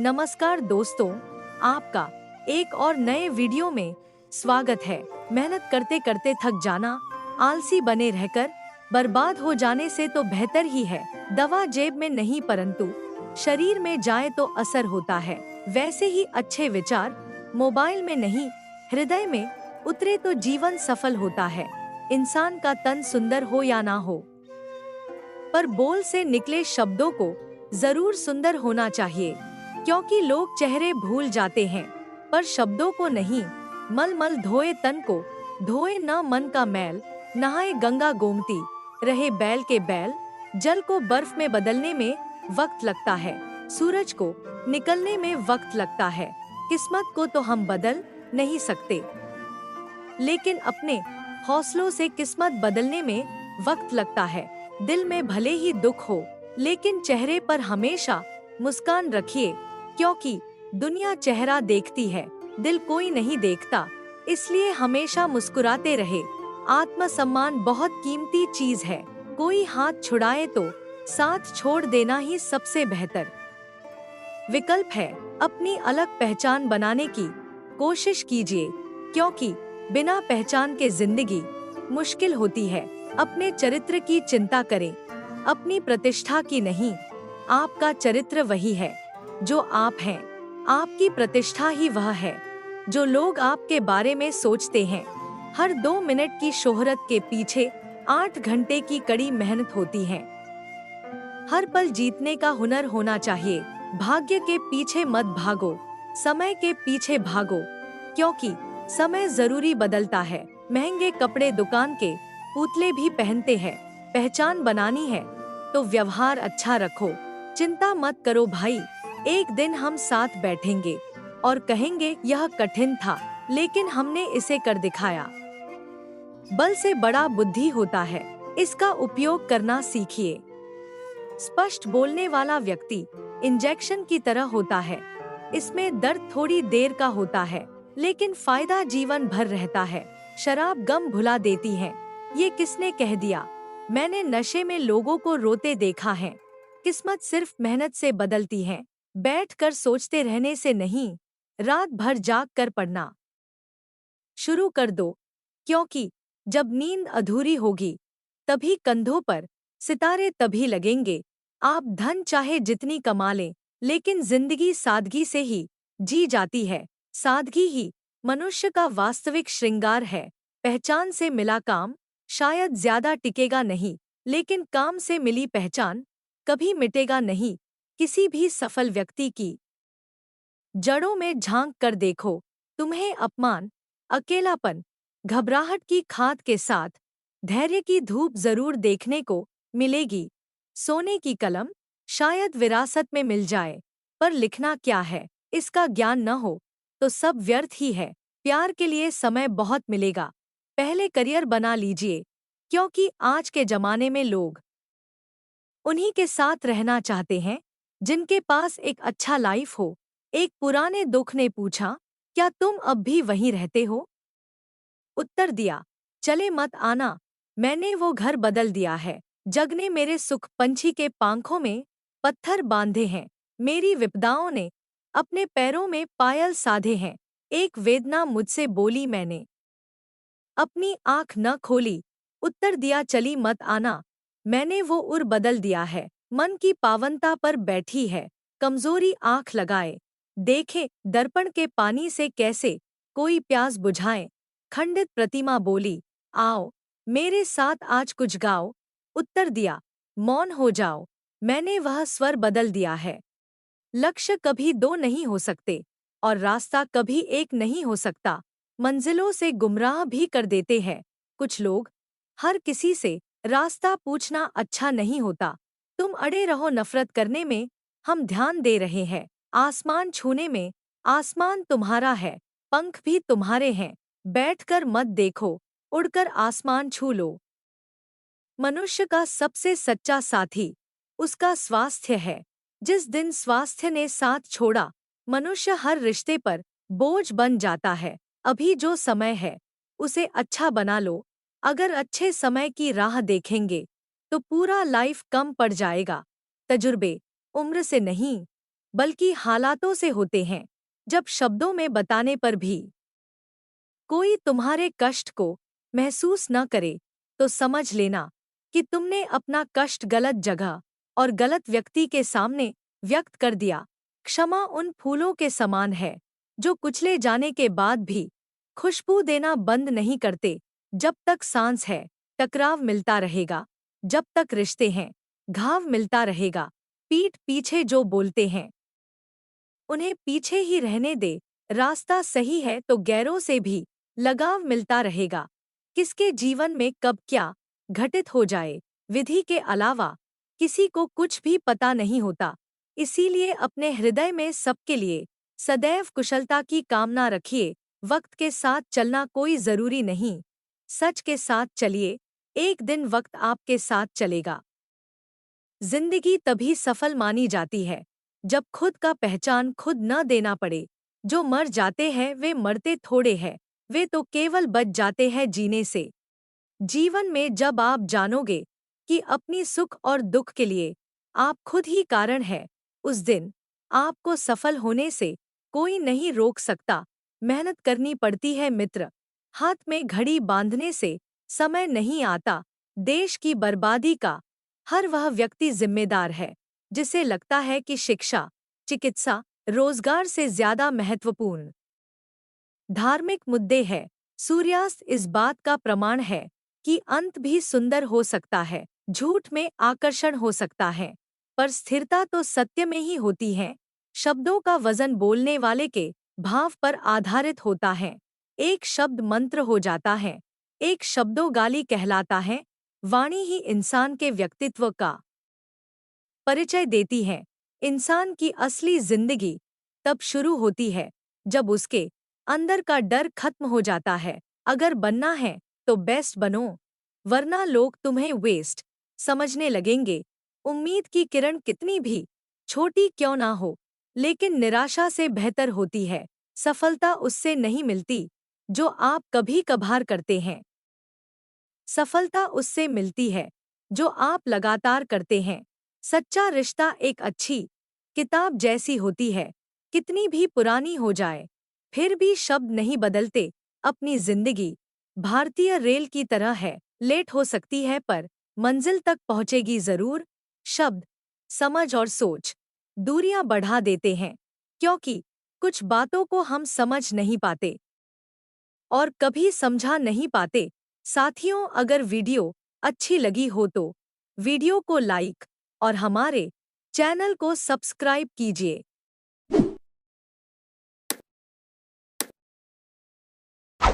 नमस्कार दोस्तों, आपका एक और नए वीडियो में स्वागत है। मेहनत करते करते थक जाना, आलसी बने रहकर बर्बाद हो जाने से तो बेहतर ही है दवा जेब में नहीं परंतु शरीर में जाए तो असर होता है। वैसे ही अच्छे विचार मोबाइल में नहीं हृदय में उतरे तो जीवन सफल होता है। इंसान का तन सुंदर हो या ना हो, पर बोल से निकले शब्दों को जरूर सुंदर होना चाहिए, क्योंकि लोग चेहरे भूल जाते हैं पर शब्दों को नहीं। मल मल धोए तन को, धोए न मन का मैल, नहाए गंगा गोमती, रहे बैल के बैल। जल को बर्फ में बदलने में वक्त लगता है, सूरज को निकलने में वक्त लगता है। किस्मत को तो हम बदल नहीं सकते, लेकिन अपने हौसलों से किस्मत बदलने में वक्त लगता है। दिल में भले ही दुख हो, लेकिन चेहरे पर हमेशा मुस्कान रखिए, क्योंकि दुनिया चेहरा देखती है, दिल कोई नहीं देखता। इसलिए हमेशा मुस्कुराते रहे। आत्मसम्मान बहुत कीमती चीज है, कोई हाथ छुड़ाए तो साथ छोड़ देना ही सबसे बेहतर विकल्प है। अपनी अलग पहचान बनाने की कोशिश कीजिए, क्योंकि बिना पहचान के जिंदगी मुश्किल होती है। अपने चरित्र की चिंता करें, अपनी प्रतिष्ठा की नहीं। आपका चरित्र वही है जो आप हैं, आपकी प्रतिष्ठा ही वह है जो लोग आपके बारे में सोचते हैं। हर 2 मिनट की शोहरत के पीछे 8 घंटे की कड़ी मेहनत होती है। हर पल जीतने का हुनर होना चाहिए। भाग्य के पीछे मत भागो, समय के पीछे भागो, क्योंकि समय जरूरी बदलता है। महंगे कपड़े दुकान के पुतले भी पहनते हैं। पहचान बनानी है तो व्यवहार अच्छा रखो। चिंता मत करो भाई, एक दिन हम साथ बैठेंगे और कहेंगे यह कठिन था, लेकिन हमने इसे कर दिखाया। बल से बड़ा बुद्धि होता है, इसका उपयोग करना सीखिए। स्पष्ट बोलने वाला व्यक्ति इंजेक्शन की तरह होता है। इसमें दर्द थोड़ी देर का होता है, लेकिन फायदा जीवन भर रहता है। शराब गम भुला देती है, ये किसने कह दिया? मैंने नशे में लोगों को रोते देखा है। किस्मत सिर्फ मेहनत से बदलती है, बैठकर सोचते रहने से नहीं। रात भर जाग कर पढ़ना शुरू कर दो, क्योंकि जब नींद अधूरी होगी तभी कंधों पर सितारे तभी लगेंगे। आप धन चाहे जितनी कमा लें, लेकिन जिंदगी सादगी से ही जी जाती है। सादगी ही मनुष्य का वास्तविक श्रृंगार है। पहचान से मिला काम शायद ज्यादा टिकेगा नहीं, लेकिन काम से मिली पहचान कभी मिटेगा नहीं। किसी भी सफल व्यक्ति की जड़ों में झांक कर देखो, तुम्हें अपमान, अकेलापन, घबराहट की खाद के साथ धैर्य की धूप जरूर देखने को मिलेगी। सोने की कलम शायद विरासत में मिल जाए, पर लिखना क्या है इसका ज्ञान न हो तो सब व्यर्थ ही है। प्यार के लिए समय बहुत मिलेगा, पहले करियर बना लीजिए, क्योंकि आज के जमाने में लोग उन्हीं के साथ रहना चाहते हैं जिनके पास एक अच्छा लाइफ हो। एक पुराने दुख ने पूछा, क्या तुम अब भी वहीं रहते हो? उत्तर दिया, चले मत आना, मैंने वो घर बदल दिया है। जग ने मेरे सुख पंछी के पांखों में पत्थर बांधे हैं। मेरी विपदाओं ने अपने पैरों में पायल साधे हैं। एक वेदना मुझसे बोली, मैंने अपनी आँख न खोली। उत्तर दिया, चली मत आना, मैंने वो उर बदल दिया है। मन की पावनता पर बैठी है, कमजोरी आँख लगाए देखे दर्पण के पानी से कैसे कोई प्यास बुझाए। खंडित प्रतिमा बोली, आओ मेरे साथ आज कुछ गाओ। उत्तर दिया, मौन हो जाओ, मैंने वह स्वर बदल दिया है। लक्ष्य कभी दो नहीं हो सकते और रास्ता कभी एक नहीं हो सकता। मंजिलों से गुमराह भी कर देते हैं कुछ लोग। हर किसी से रास्ता पूछना अच्छा नहीं होता। तुम अड़े रहो नफरत करने में, हम ध्यान दे रहे हैं आसमान छूने में। आसमान तुम्हारा है, पंख भी तुम्हारे हैं। बैठकर मत देखो, उड़कर आसमान छू लो। मनुष्य का सबसे सच्चा साथी उसका स्वास्थ्य है। जिस दिन स्वास्थ्य ने साथ छोड़ा, मनुष्य हर रिश्ते पर बोझ बन जाता है। अभी जो समय है उसे अच्छा बना लो। अगर अच्छे समय की राह देखेंगे तो पूरा लाइफ कम पड़ जाएगा। तजुर्बे उम्र से नहीं, बल्कि हालातों से होते हैं। जब शब्दों में बताने पर भी कोई तुम्हारे कष्ट को महसूस न करे, तो समझ लेना कि तुमने अपना कष्ट गलत जगह और गलत व्यक्ति के सामने व्यक्त कर दिया। क्षमा उन फूलों के समान है जो कुचले जाने के बाद भी खुशबू देना बंद नहीं करते। जब तक सांस है, टकराव मिलता रहेगा। जब तक रिश्ते हैं, घाव मिलता रहेगा। पीठ पीछे जो बोलते हैं, उन्हें पीछे ही रहने दे। रास्ता सही है तो गैरों से भी लगाव मिलता रहेगा। किसके जीवन में कब क्या घटित हो जाए, विधि के अलावा किसी को कुछ भी पता नहीं होता। इसीलिए अपने हृदय में सबके लिए सदैव कुशलता की कामना रखिए। वक्त के साथ चलना कोई जरूरी नहीं, सच के साथ चलिए। एक दिन वक्त आपके साथ चलेगा। जिंदगी तभी सफल मानी जाती है जब खुद का पहचान खुद न देना पड़े। जो मर जाते हैं वे मरते थोड़े हैं, वे तो केवल बच जाते हैं जीने से। जीवन में जब आप जानोगे कि अपनी सुख और दुख के लिए आप खुद ही कारण है, उस दिन आपको सफल होने से कोई नहीं रोक सकता। मेहनत करनी पड़ती है मित्र, हाथ में घड़ी बांधने से समय नहीं आता। देश की बर्बादी का हर वह व्यक्ति जिम्मेदार है जिसे लगता है कि शिक्षा, चिकित्सा, रोजगार से ज्यादा महत्वपूर्ण धार्मिक मुद्दे हैं। सूर्यास्त इस बात का प्रमाण है कि अंत भी सुंदर हो सकता है। झूठ में आकर्षण हो सकता है, पर स्थिरता तो सत्य में ही होती है। शब्दों का वजन बोलने वाले के भाव पर आधारित होता है। एक शब्द मंत्र हो जाता है, एक शब्दों गाली कहलाता है। वाणी ही इंसान के व्यक्तित्व का परिचय देती है। इंसान की असली जिंदगी तब शुरू होती है जब उसके अंदर का डर खत्म हो जाता है। अगर बनना है तो बेस्ट बनो, वरना लोग तुम्हें वेस्ट समझने लगेंगे। उम्मीद की किरण कितनी भी छोटी क्यों ना हो, लेकिन निराशा से बेहतर होती है। सफलता उससे नहीं मिलती जो आप कभी कभार करते हैं, सफलता उससे मिलती है जो आप लगातार करते हैं। सच्चा रिश्ता एक अच्छी किताब जैसी होती है, कितनी भी पुरानी हो जाए फिर भी शब्द नहीं बदलते। अपनी जिंदगी भारतीय रेल की तरह है, लेट हो सकती है पर मंजिल तक पहुंचेगी जरूर। शब्द, समझ और सोच दूरियां बढ़ा देते हैं, क्योंकि कुछ बातों को हम समझ नहीं पाते और कभी समझा नहीं पाते। साथियों, अगर वीडियो अच्छी लगी हो तो वीडियो को लाइक और हमारे चैनल को सब्सक्राइब कीजिए।